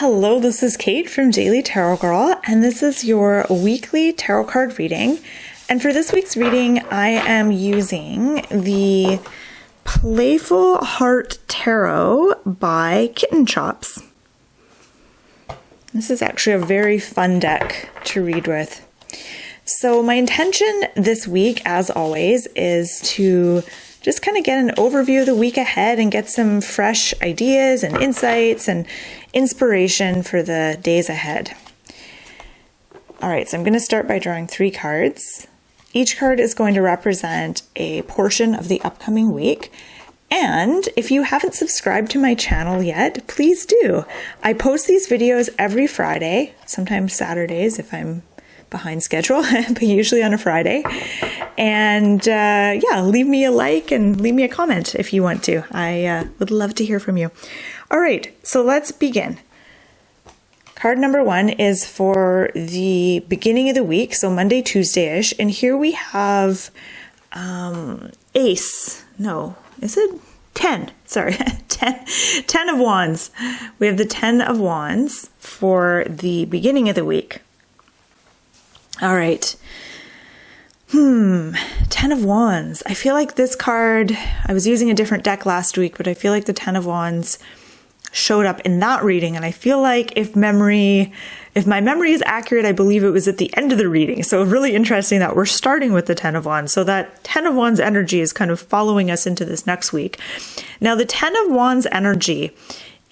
Hello, this is Kate from Daily Tarot Girl, and this is your weekly tarot card reading. And for this week's reading, I am using the Playful Heart Tarot by Kitten. This is actually a very fun deck to read with. So my intention this week, as always, is to just kind of get an overview of the week ahead and get some fresh ideas and insights and inspiration for the days ahead. All right, so I'm going to start by drawing 3 cards. Each card is going to represent a portion of the upcoming week. And if you haven't subscribed to my channel yet, please do. I post these videos every Friday, sometimes Saturdays if I'm behind schedule, but usually on a Friday. And leave me a like and leave me a comment if you want to. I would love to hear from you. All right, so let's begin. Card number 1 is for the beginning of the week, so Monday, Tuesday-ish. And here we have Ace. No, is it 10? Sorry, 10 of Wands. We have the 10 of Wands for the beginning of the week. All right. 10 of Wands. I feel like this card, I was using a different deck last week, but I feel like the 10 of Wands showed up in that reading. And I feel like if my memory is accurate, I believe it was at the end of the reading. So really interesting that we're starting with the 10 of Wands. So that 10 of Wands energy is kind of following us into this next week. Now the 10 of Wands energy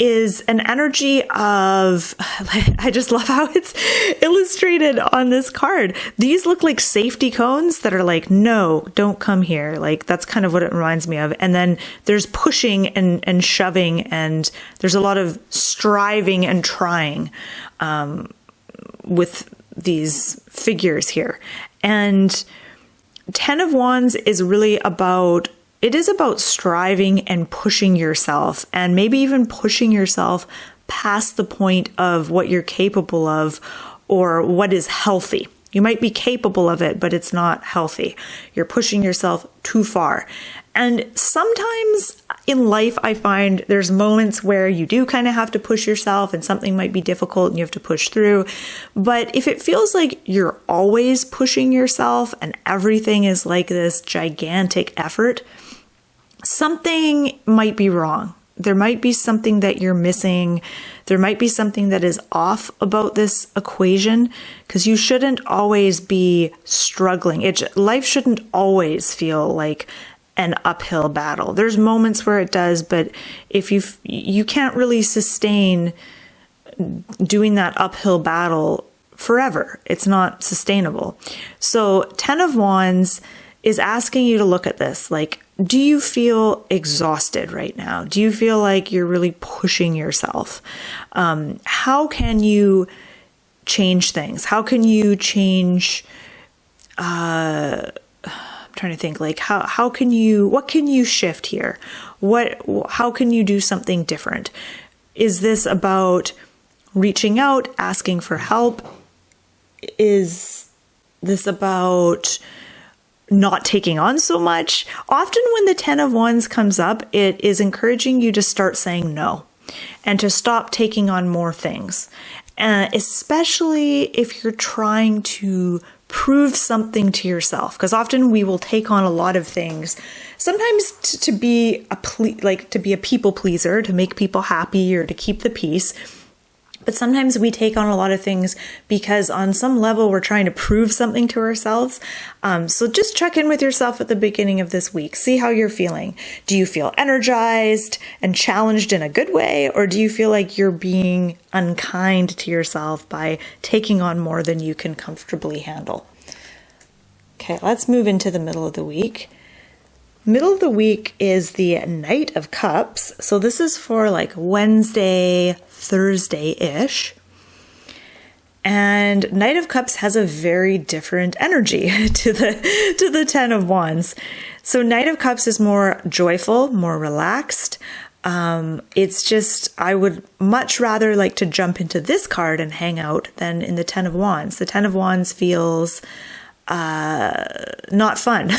is an energy of, I just love how it's illustrated on this card. These look like safety cones that are like, no, don't come here. Like that's kind of what it reminds me of. And then there's pushing and shoving, and there's a lot of striving and trying with these figures here. And 10 of Wands is really about, it is about striving and pushing yourself, and maybe even pushing yourself past the point of what you're capable of or what is healthy. You might be capable of it, but it's not healthy. You're pushing yourself too far. And sometimes in life, I find there's moments where you do kind of have to push yourself and something might be difficult and you have to push through. But if it feels like you're always pushing yourself and everything is like this gigantic effort, something might be wrong. There might be something that you're missing. There might be something that is off about this equation, because you shouldn't always be struggling. Life shouldn't always feel like an uphill battle. There's moments where it does, but if you can't really sustain doing that uphill battle forever. It's not sustainable. So 10 of Wands is asking you to look at this. Like, do you feel exhausted right now? Do you feel like you're really pushing yourself? How can you change things? How can you change, I'm trying to think, like, what can you shift here? How can you do something different? Is this about reaching out, asking for help? Is this about not taking on so much? Often when the 10 of Wands comes up, it is encouraging you to start saying no and to stop taking on more things. Especially if you're trying to prove something to yourself, because often we will take on a lot of things, sometimes to be a people pleaser, to make people happy or to keep the peace. But sometimes we take on a lot of things because on some level we're trying to prove something to ourselves. So just check in with yourself at the beginning of this week. See how you're feeling. Do you feel energized and challenged in a good way? Or do you feel like you're being unkind to yourself by taking on more than you can comfortably handle? Okay, let's move into the middle of the week. Middle of the week is the Knight of Cups. So this is for like Wednesday, Thursday-ish. And Knight of Cups has a very different energy to the 10 of Wands. So Knight of Cups is more joyful, more relaxed. It's just, I would much rather like to jump into this card and hang out than in the 10 of Wands. The 10 of Wands feels not fun,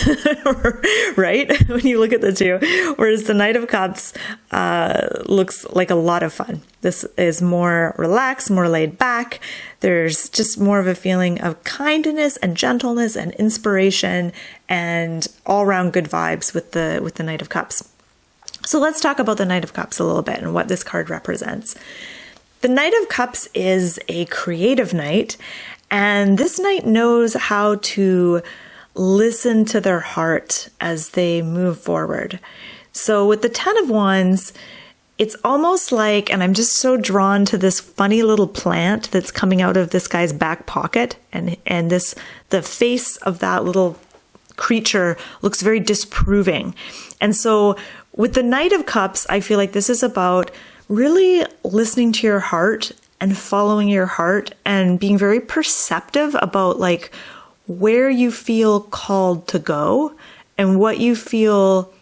right? When you look at the two, whereas the Knight of Cups looks like a lot of fun. This is more relaxed, more laid back. There's just more of a feeling of kindness and gentleness and inspiration and all around good vibes with the Knight of Cups. So let's talk about the Knight of Cups a little bit and what this card represents. The Knight of Cups is a creative knight, and this knight knows how to listen to their heart as they move forward. So with the Ten of Wands, it's almost like, and I'm just so drawn to this funny little plant that's coming out of this guy's back pocket, and the face of that little creature looks very disapproving. And so with the Knight of Cups, I feel like this is about really listening to your heart and following your heart and being very perceptive about like where you feel called to go and what you feel,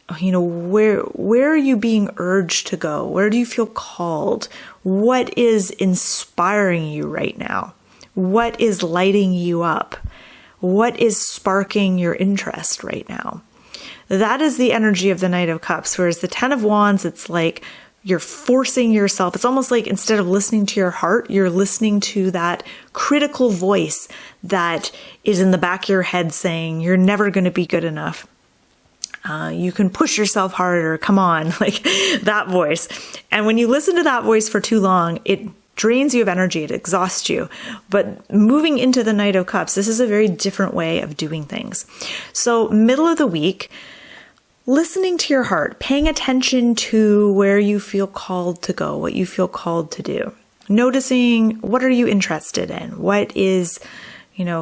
where are you being urged to go? Where do you feel called? What is inspiring you right now? What is lighting you up? What is sparking your interest right now? That is the energy of the Knight of Cups. Whereas the Ten of Wands, it's like you're forcing yourself. It's almost like instead of listening to your heart, you're listening to that critical voice that is in the back of your head saying, you're never going to be good enough. You can push yourself harder. Come on, like that voice. And when you listen to that voice for too long, it drains you of energy. It exhausts you. But moving into the Knight of Cups, this is a very different way of doing things. So middle of the week, listening to your heart, paying attention to where you feel called to go, what you feel called to do. Noticing what are you interested in? What is,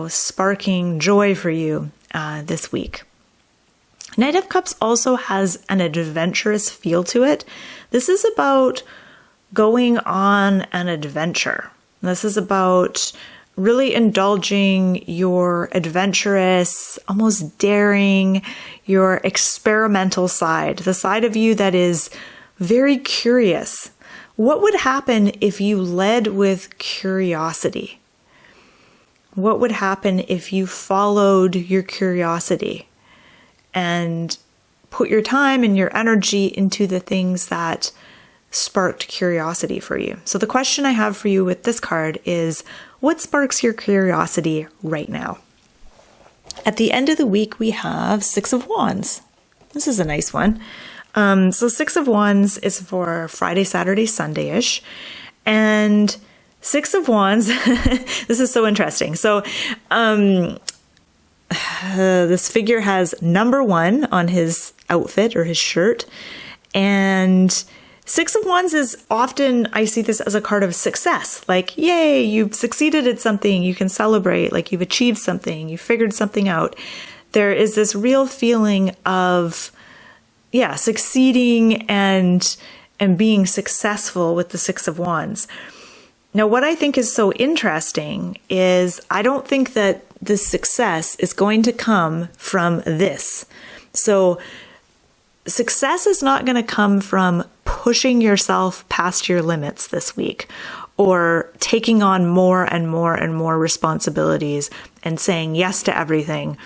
sparking joy for you this week? Knight of Cups also has an adventurous feel to it. This is about going on an adventure. This is about really indulging your adventurous, almost daring, your experimental side, the side of you that is very curious. What would happen if you led with curiosity? What would happen if you followed your curiosity and put your time and your energy into the things that sparked curiosity for you? So the question I have for you with this card is, what sparks your curiosity right now? At the end of the week, we have Six of Wands. This is a nice one. So Six of Wands is for Friday, Saturday, Sunday-ish. And Six of Wands, this is so interesting. So this figure has number 1 on his outfit or his shirt. And Six of Wands is often, I see this as a card of success. Like, yay, you've succeeded at something, you can celebrate, like you've achieved something, you figured something out. There is this real feeling of, succeeding and being successful with the Six of Wands. Now, what I think is so interesting is I don't think that this success is going to come from this. So success is not going to come from pushing yourself past your limits this week or taking on more and more and more responsibilities and saying yes to everything.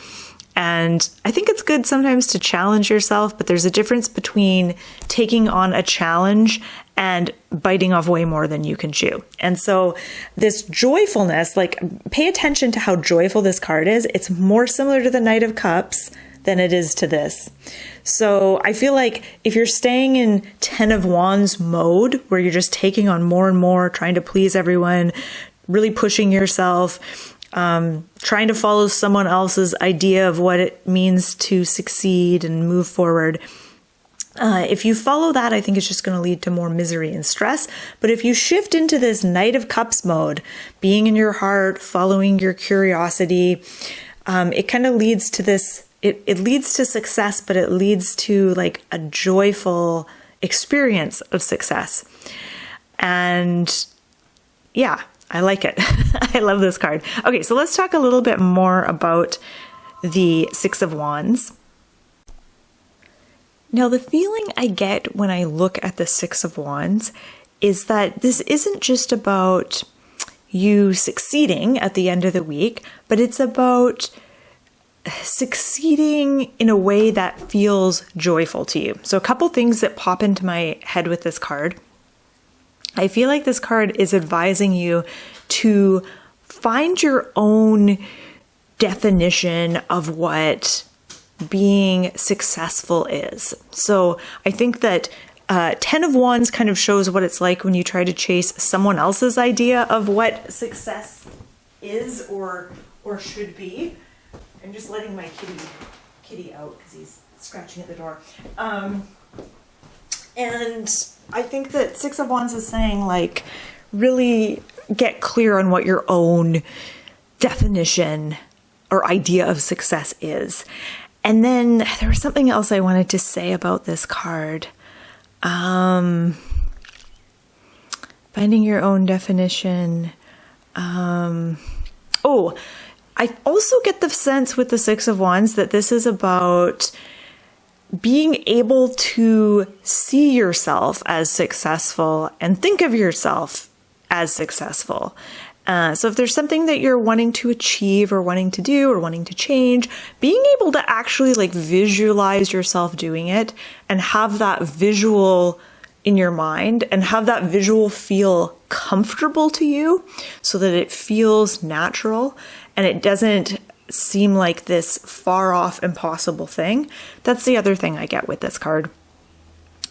And I think it's good sometimes to challenge yourself, but there's a difference between taking on a challenge and biting off way more than you can chew. And so this joyfulness, like pay attention to how joyful this card is. It's more similar to the Knight of Cups than it is to this. So I feel like if you're staying in Ten of Wands mode, where you're just taking on more and more, trying to please everyone, really pushing yourself, trying to follow someone else's idea of what it means to succeed and move forward, if you follow that, I think it's just going to lead to more misery and stress. But if you shift into this Knight of Cups mode, being in your heart, following your curiosity, it kind of leads to this, it leads to success, but it leads to like a joyful experience of success. And yeah, I like it. I love this card. Okay, so let's talk a little bit more about the Six of Wands. Now, the feeling I get when I look at the Six of Wands is that this isn't just about you succeeding at the end of the week, but it's about succeeding in a way that feels joyful to you. So a couple things that pop into my head with this card. I feel like this card is advising you to find your own definition of what being successful is. So I think that 10 of Wands kind of shows what it's like when you try to chase someone else's idea of what success is or should be. I'm just letting my kitty out because he's scratching at the door. And I think that 6 of Wands is saying, like, really get clear on what your own definition or idea of success is. And then there was something else I wanted to say about this card. Finding your own definition. I also get the sense with the 6 of Wands that this is about being able to see yourself as successful and think of yourself as successful. So if there's something that you're wanting to achieve or wanting to do or wanting to change, being able to actually like visualize yourself doing it and have that visual in your mind and have that visual feel comfortable to you so that it feels natural and it doesn't seem like this far off impossible thing. That's the other thing I get with this card.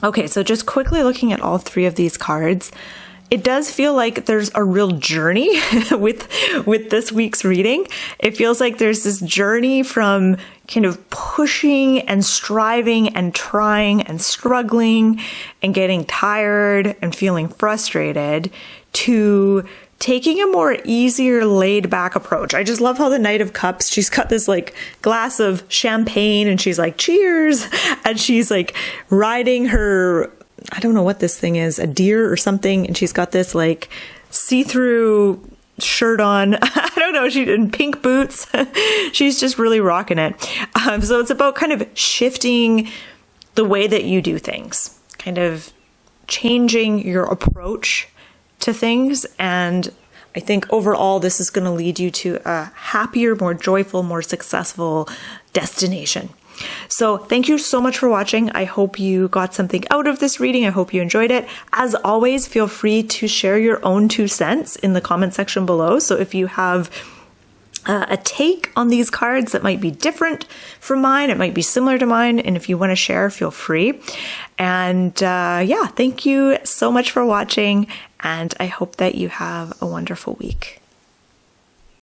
Okay, so just quickly looking at all 3 of these cards, it does feel like there's a real journey with this week's reading. It feels like there's this journey from kind of pushing and striving and trying and struggling and getting tired and feeling frustrated to taking a more easier, laid back approach. I just love how the Knight of Cups, she's got this like glass of champagne and she's like, cheers. And she's like riding her, I don't know what this thing is, a deer or something. And she's got this like see-through shirt on. I don't know. She's in pink boots. She's just really rocking it. So it's about kind of shifting the way that you do things, kind of changing your approach to things. And I think overall, this is going to lead you to a happier, more joyful, more successful destination. So thank you so much for watching. I hope you got something out of this reading. I hope you enjoyed it. As always, feel free to share your own 2 cents in the comment section below. So if you have a take on these cards that might be different from mine, it might be similar to mine, and if you want to share, feel free. And yeah, thank you so much for watching, and I hope that you have a wonderful week.